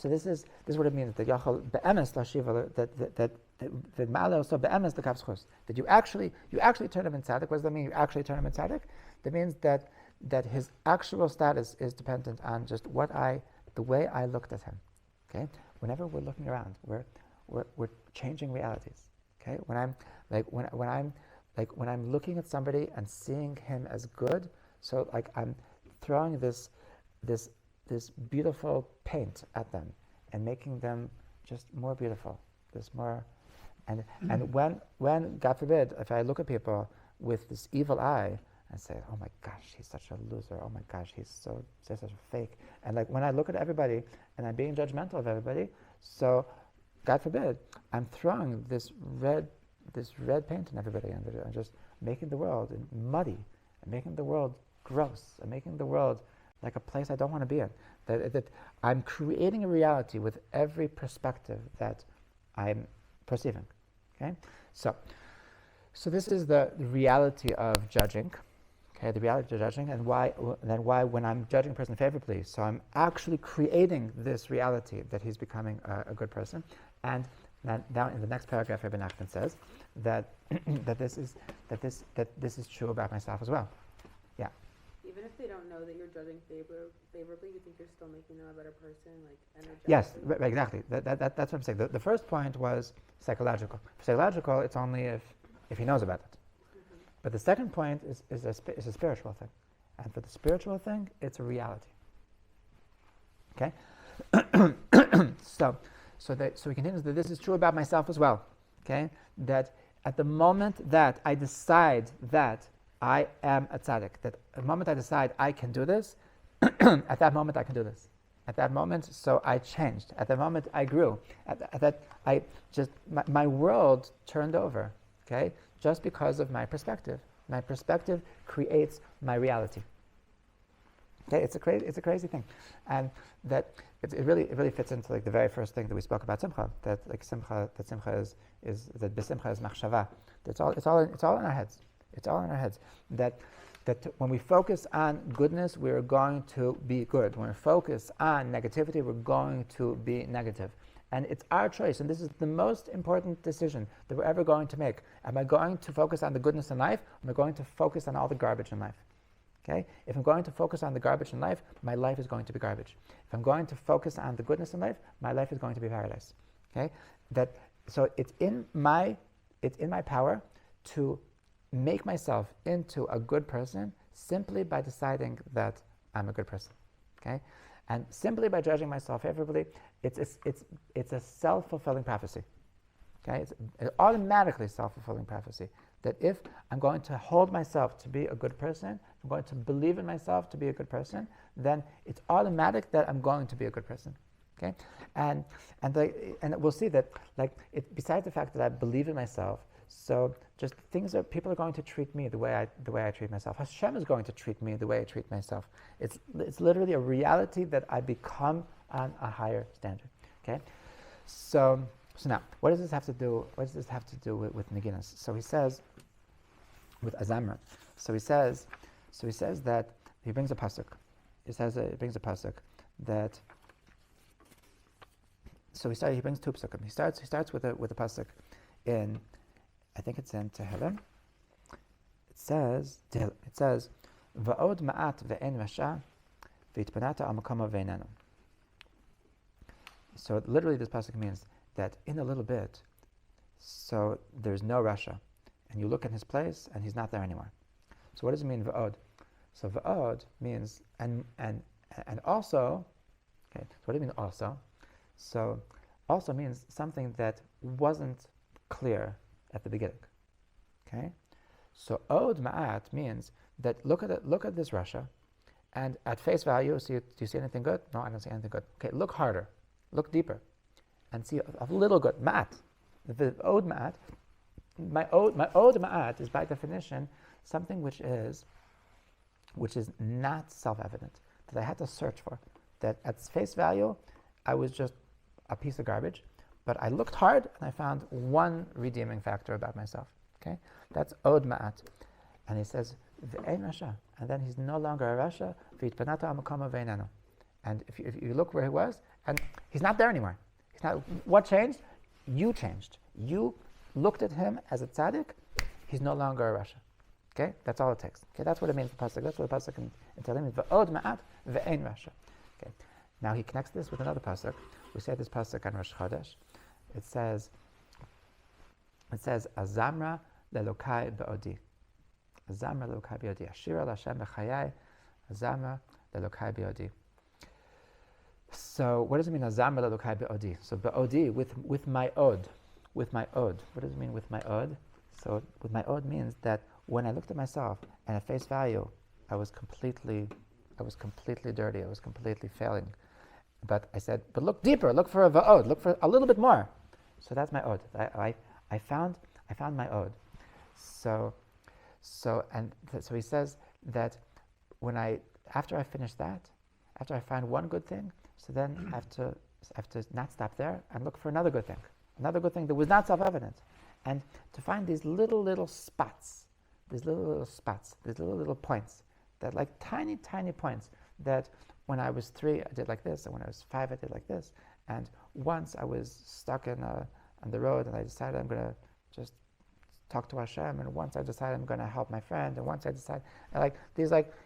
this is what it means that Yachol be'emes lashiva, that ma'ale also be'emes l'kav zchus, that you actually turn him in tzaddik. What does that mean? You actually turn him in tzaddik. That means that his actual status is dependent on just the way I looked at him. Okay, whenever we're looking around, we're changing realities. Okay, when I'm looking at somebody and seeing him as good, so like I'm throwing this beautiful paint at them and making them just more beautiful. And when God forbid, if I look at people with this evil eye and say, oh my gosh, he's such a loser, oh my gosh, he's such a fake. And like when I look at everybody and I'm being judgmental of everybody, so God forbid, I'm throwing this red paint on everybody and I'm just making the world muddy, and making the world gross, and making the world like a place I don't want to be in. That I'm creating a reality with every perspective that I'm perceiving. Okay, so this is the reality of judging. Okay, the reality of judging, and why when I'm judging a person favorably, so I'm actually creating this reality that he's becoming a good person. And now in the next paragraph, Rebbe Nachman says that this is true about myself as well. Yeah. Even if they don't know that you're judging favorably, you think you're still making them a better person, like energetically? Yes, exactly. That's what I'm saying. The first point was psychological. For psychological, it's only if he knows about it. Mm-hmm. But the second point is a spiritual thing. And for the spiritual thing, it's a reality. Okay? So he continues that this is true about myself as well. Okay? That at the moment that I decide that I am a tzaddik, that at the moment I decide I can do this, at that moment I can do this. At that moment, so I changed. At that moment I grew. At that I just, my world turned over. Okay? Just because of my perspective. My perspective creates my reality. Okay, it's a crazy thing, and that it really fits into like the very first thing that we spoke about simcha. That simcha is besimcha is machshava. It's all in our heads. It's all in our heads. That when we focus on goodness, we're going to be good. When we focus on negativity, we're going to be negative. And it's our choice, and this is the most important decision that we're ever going to make. Am I going to focus on the goodness in life? Or am I going to focus on all the garbage in life? Okay? If I'm going to focus on the garbage in life, my life is going to be garbage. If I'm going to focus on the goodness in life, my life is going to be paradise. Okay? So it's in my power to make myself into a good person simply by deciding that I'm a good person. Okay? And simply by judging myself favorably, it's a self-fulfilling prophecy. Okay, it's automatically self-fulfilling prophecy. That if I'm going to hold myself to be a good person, I'm going to believe in myself to be a good person, then it's automatic that I'm going to be a good person. Okay, and we'll see that besides the fact that I believe in myself, so just people are going to treat me the way I treat myself. Hashem is going to treat me the way I treat myself. It's literally a reality that I become on a higher standard. Okay, so now what does this have to do? What does this have to do with Naginas? So he says with Azamra. So he says that he brings a pasuk. He brings a pasuk that. So he brings two pasukim. He starts with a pasuk in, I think it's in Tehillim. It says Va'od ma'at ve'en rasha v'itpanata al makama ve'enenu. So literally this pasuk means that in a little bit, so there's no rasha, and you look in his place and he's not there anymore. So what does it mean va'od? So va'od means and also. Okay, so what do you mean also? So also means something that wasn't clear at the beginning. Okay? So od ma'at means that look at this Russia, and at face value, do you see anything good? No, I don't see anything good. Okay, look harder, look deeper, and see a little good. Ma'at. The od ma'at, my od ma'at is by definition something which is not self-evident, that I had to search for. That at face value, I was just a piece of garbage, but I looked hard and I found one redeeming factor about myself. Okay, that's od ma'at, and he says v'ein rasha, and then he's no longer a rasha. V'itpanata al makama ve'enenu, and if you look where he was, and he's not there anymore. He's not. What changed? You changed. You looked at him as a tzaddik. He's no longer a rasha. Okay, that's all it takes. Okay, that's what it means. The pasuk. That's what the pasuk in Tehillim means. V'od ma'at v'ein rasha. Okay, now he connects this with another pasuk. We say this pasuk on Rosh Chodesh. It says, Azamra lelokai be'odi. Azamra lelokai be'odi. Ashira l'Hashem b'chayai. Azamra lelokai be'odi. So what does it mean, Azamra lelokai be'odi? So be'odi, with my od. With my od. What does it mean with my od? So with my od means that when I looked at myself and at face value, I was completely dirty. I was completely failing. But I said, but look deeper, look for a va'od, look for a little bit more. So that's my od. I found my od. So he says that after I finish that, after I find one good thing, so then I have to not stop there and look for another good thing that was not self-evident, and to find these little spots, these little points, that like tiny points that. When I was 3, I did like this, and when I was 5, I did like this. And once I was stuck on the road, and I decided I'm going to just talk to Hashem. And once I decided I'm going to help my friend. And once I decided,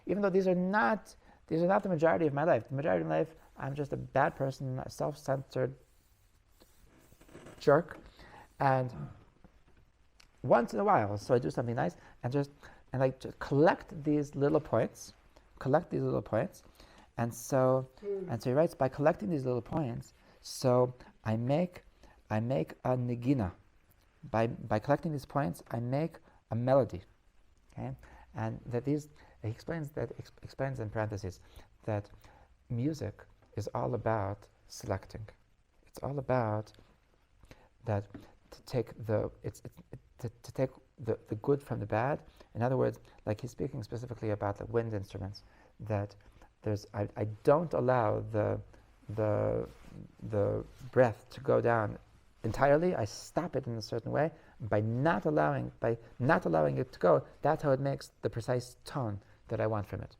even though these are not the majority of my life. The majority of my life, I'm just a bad person, a self-centered jerk. And once in a while, so I do something nice, and just collect these little points. And so he writes, by collecting these little points, so I make a negina. By collecting these points, I make a melody. Okay, and that he explains in parentheses that music is all about selecting. It's all about that to take the good from the bad. In other words, like he's speaking specifically about the wind instruments, that I don't allow the breath to go down entirely. I stop it in a certain way. By not allowing it to go, that's how it makes the precise tone that I want from it.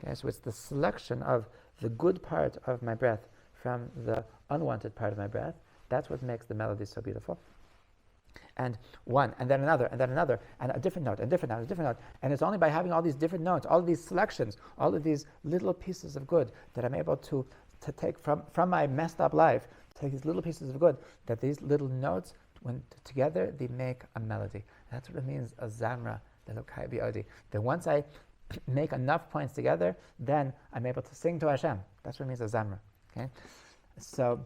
Okay, so it's the selection of the good part of my breath from the unwanted part of my breath. That's what makes the melody so beautiful. And one, and then another, and a different note, and different note, a different note. And it's only by having all these different notes, all of these selections, all of these little pieces of good that I'm able to take from my messed up life, take these little pieces of good, that these little notes, when together, they make a melody. That's what it means, a zamra, lelokai bi'odi. That once I make enough points together, then I'm able to sing to Hashem. That's what it means, a zamra. Okay? So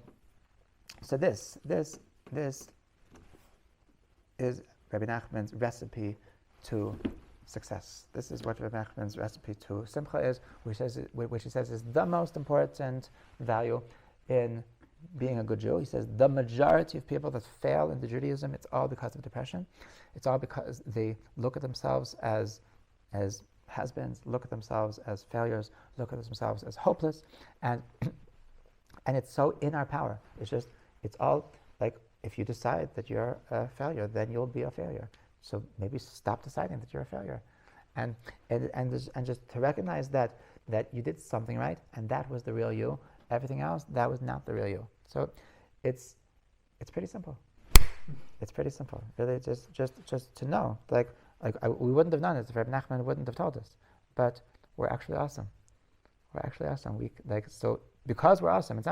this is Rabbi Nachman's recipe to success. This is what Rabbi Nachman's recipe to Simcha is, which he says is the most important value in being a good Jew. He says the majority of people that fail into Judaism, it's all because of depression. It's all because they look at themselves as has-beens, look at themselves as failures, look at themselves as hopeless, and it's so in our power. It's all like, if you decide that you're a failure, then you'll be a failure. So maybe stop deciding that you're a failure, and just to recognize that you did something right, and that was the real you. Everything else, that was not the real you. So it's pretty simple. It's pretty simple. Really, just to know, we wouldn't have known it if Rebbe Nachman wouldn't have told us. But we're actually awesome. We're actually awesome. So because we're awesome, it's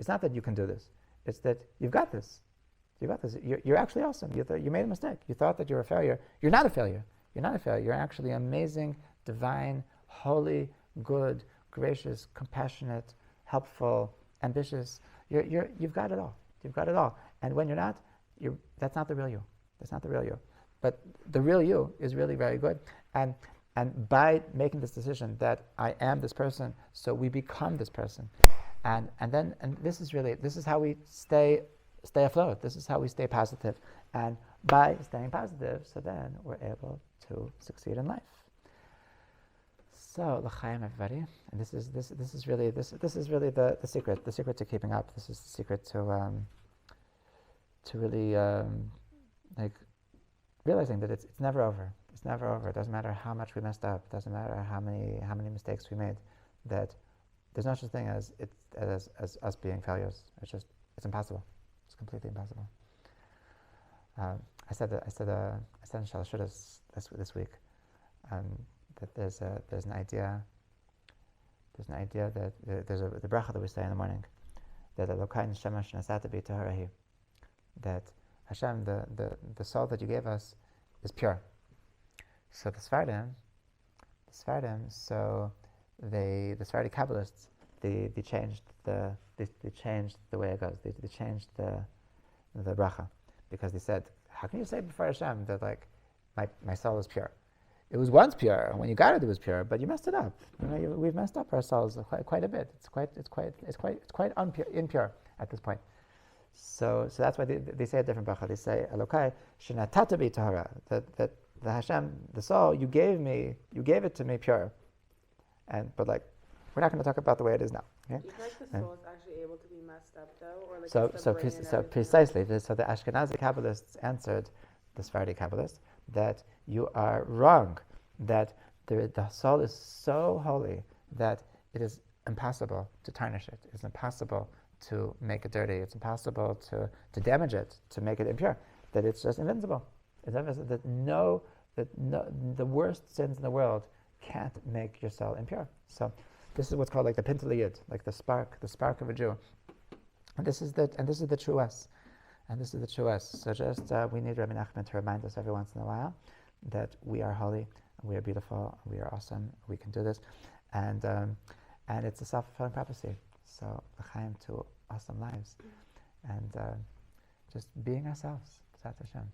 not that you can do this. It's that you've got this. You got this. You're actually awesome. You made a mistake. You thought that you're a failure. You're not a failure. You're not a failure. You're actually amazing, divine, holy, good, gracious, compassionate, helpful, ambitious. You've got it all. You've got it all. And when you're not, that's not the real you. That's not the real you. But the real you is really very good. And by making this decision that I am this person, so we become this person. And this is how we stay afloat. This is how we stay positive. And by staying positive, so then we're able to succeed in life. So, l'chaim, everybody. And this is really the secret. The secret to keeping up. This is the secret to really realizing that it's never over. It's never over. It doesn't matter how much we messed up. It doesn't matter how many mistakes we made. That there's no such thing as us being failures. It's impossible. It's completely impossible. I said in Shalashudas this week that there's an idea that there's the bracha that we say in the morning, that Elokai neshama shenasata bi taharahi, that Hashem, the soul that you gave us, is pure. So the Sfardim, so the Sephardi Kabbalists, they changed the way it goes. They changed the bracha, because they said, how can you say before Hashem that my soul is pure? It was once pure, and when you got it, it was pure, but you messed it up. We've messed up our souls quite a bit. It's quite impure at this point. So that's why they say a different bracha. They say, Elokai shenatata bi tahara, that the Hashem, the soul you gave it to me pure. But we're not going to talk about the way it is now. Okay? You feel like the soul is actually able to be messed up though, or so precisely. So the Ashkenazi Kabbalists answered the Sephardi Kabbalists that you are wrong. That the soul is so holy that it is impossible to tarnish it. It's impossible to make it dirty. It's impossible to damage it, to make it impure. That it's just invincible. That the worst sins in the world can't make your soul impure. So this is what's called the pintel yid, the spark of a Jew. And this is the true us. And this is the true us. So just we need Rebbe Nachman to remind us every once in a while that we are holy, we are beautiful, we are awesome, we can do this, and it's a self-fulfilling prophecy. So l'chaim to awesome lives, and just being ourselves. B'ezrat Hashem.